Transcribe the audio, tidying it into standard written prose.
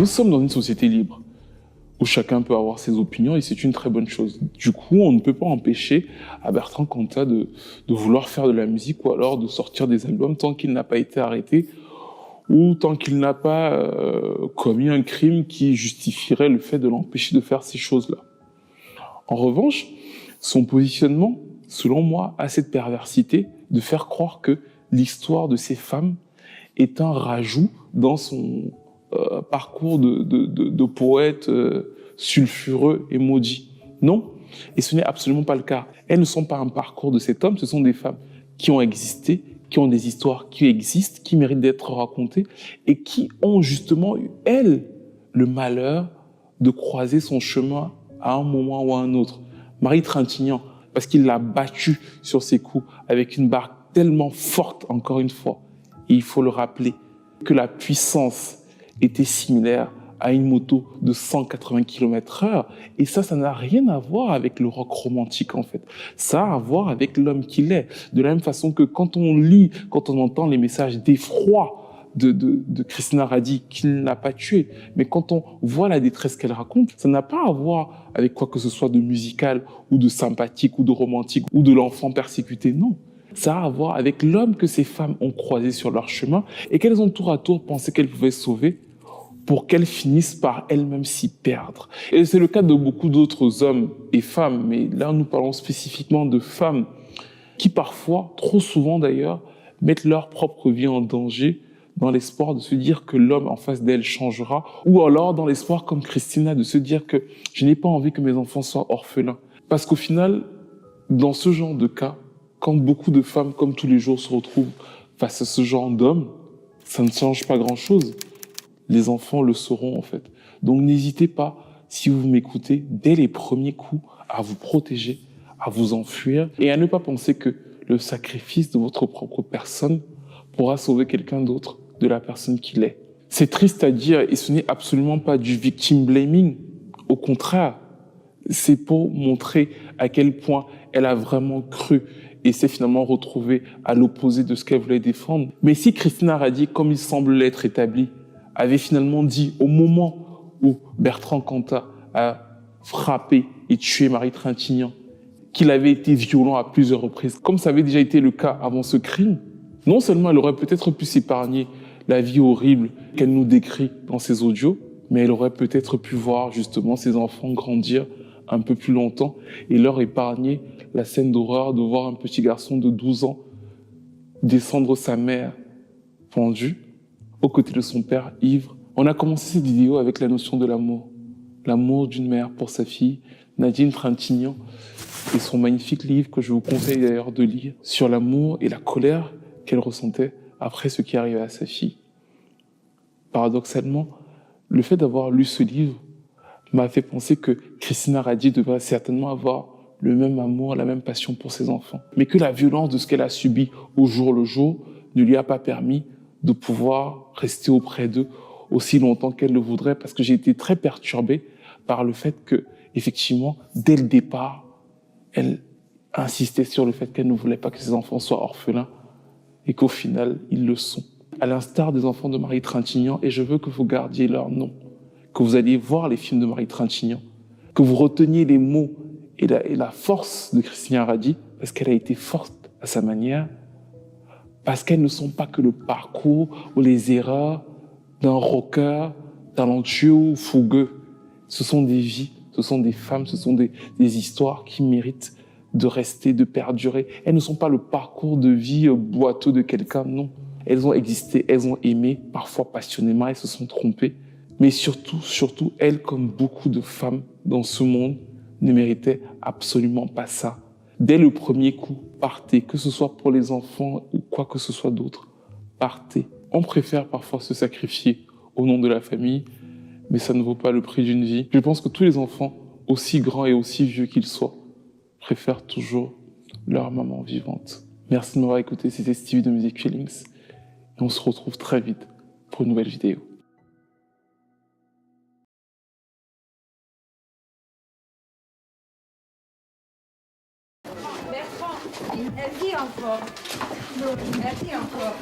Nous sommes dans une société libre, où chacun peut avoir ses opinions et c'est une très bonne chose. Du coup, on ne peut pas empêcher à Bertrand Cantat de vouloir faire de la musique ou alors de sortir des albums tant qu'il n'a pas été arrêté ou tant qu'il n'a pas commis un crime qui justifierait le fait de l'empêcher de faire ces choses-là. En revanche, son positionnement, selon moi, a cette perversité de faire croire que l'histoire de ces femmes est un rajout dans son parcours de poète sulfureux et maudit. Non, et ce n'est absolument pas le cas. Elles ne sont pas un parcours de cet homme, ce sont des femmes qui ont existé, qui ont des histoires qui existent, qui méritent d'être racontées et qui ont justement eu, elles, le malheur de croiser son chemin à un moment ou à un autre. Marie Trintignant, parce qu'il l'a battue sur ses coups avec une barre tellement forte, encore une fois, et il faut le rappeler, que la puissance était similaire à une moto de 180 km/h. Et ça n'a rien à voir avec le rock romantique, en fait. Ça a à voir avec l'homme qu'il est. De la même façon que quand on lit, quand on entend les messages d'effroi de Christina Radi, qu'il n'a pas tué, mais quand on voit la détresse qu'elle raconte, ça n'a pas à voir avec quoi que ce soit de musical, ou de sympathique, ou de romantique, ou de l'enfant persécuté, non. Ça a à voir avec l'homme que ces femmes ont croisé sur leur chemin et qu'elles ont tour à tour pensé qu'elles pouvaient sauver pour qu'elles finissent par elles-mêmes s'y perdre. Et c'est le cas de beaucoup d'autres hommes et femmes, mais là nous parlons spécifiquement de femmes qui parfois, trop souvent d'ailleurs, mettent leur propre vie en danger dans l'espoir de se dire que l'homme en face d'elles changera, ou alors dans l'espoir, comme Christina, de se dire que je n'ai pas envie que mes enfants soient orphelins. Parce qu'au final, dans ce genre de cas, quand beaucoup de femmes, comme tous les jours, se retrouvent face à ce genre d'hommes, ça ne change pas grand-chose. Les enfants le sauront, en fait. Donc n'hésitez pas, si vous m'écoutez, dès les premiers coups, à vous protéger, à vous enfuir et à ne pas penser que le sacrifice de votre propre personne pourra sauver quelqu'un d'autre de la personne qu'il est. C'est triste à dire et ce n'est absolument pas du victim blaming. Au contraire, c'est pour montrer à quel point elle a vraiment cru et s'est finalement retrouvée à l'opposé de ce qu'elle voulait défendre. Mais si Christina Radi, comme il semble l'être établi, avait finalement dit au moment où Bertrand Cantat a frappé et tué Marie Trintignant qu'il avait été violent à plusieurs reprises, comme ça avait déjà été le cas avant ce crime, non seulement elle aurait peut-être pu s'épargner la vie horrible qu'elle nous décrit dans ses audios, mais elle aurait peut-être pu voir justement ses enfants grandir un peu plus longtemps et leur épargner la scène d'horreur de voir un petit garçon de 12 ans descendre sa mère pendue aux côtés de son père ivre. On a commencé cette vidéo avec la notion de l'amour. L'amour d'une mère pour sa fille, Nadine Trintignant, et son magnifique livre que je vous conseille d'ailleurs de lire sur l'amour et la colère qu'elle ressentait après ce qui arrivait à sa fille. Paradoxalement, le fait d'avoir lu ce livre m'a fait penser que Christina Radi devrait certainement avoir le même amour, la même passion pour ses enfants, mais que la violence de ce qu'elle a subi au jour le jour ne lui a pas permis de pouvoir rester auprès d'eux aussi longtemps qu'elle le voudrait, parce que j'ai été très perturbé par le fait que, effectivement, dès le départ, elle insistait sur le fait qu'elle ne voulait pas que ses enfants soient orphelins et qu'au final, ils le sont. À l'instar des enfants de Marie Trintignant, et je veux que vous gardiez leur nom, que vous alliez voir les films de Marie Trintignant, que vous reteniez les mots et la force de Christina Radi, parce qu'elle a été forte à sa manière, parce qu'elles ne sont pas que le parcours ou les erreurs d'un rocker talentueux ou fougueux. Ce sont des vies, ce sont des femmes, ce sont des histoires qui méritent de rester, de perdurer. Elles ne sont pas le parcours de vie boiteux de quelqu'un, non. Elles ont existé, elles ont aimé, parfois passionnément, elles se sont trompées. Mais surtout, elles, comme beaucoup de femmes dans ce monde, ne méritaient absolument pas ça. Dès le premier coup, partez, que ce soit pour les enfants ou quoi que ce soit d'autre, partez. On préfère parfois se sacrifier au nom de la famille, mais ça ne vaut pas le prix d'une vie. Je pense que tous les enfants, aussi grands et aussi vieux qu'ils soient, préfèrent toujours leur maman vivante. Merci de m'avoir écouté, c'était Stevie de Music Feelings, et on se retrouve très vite pour une nouvelle vidéo. Bertrand, elle vit encore. Elle vit encore.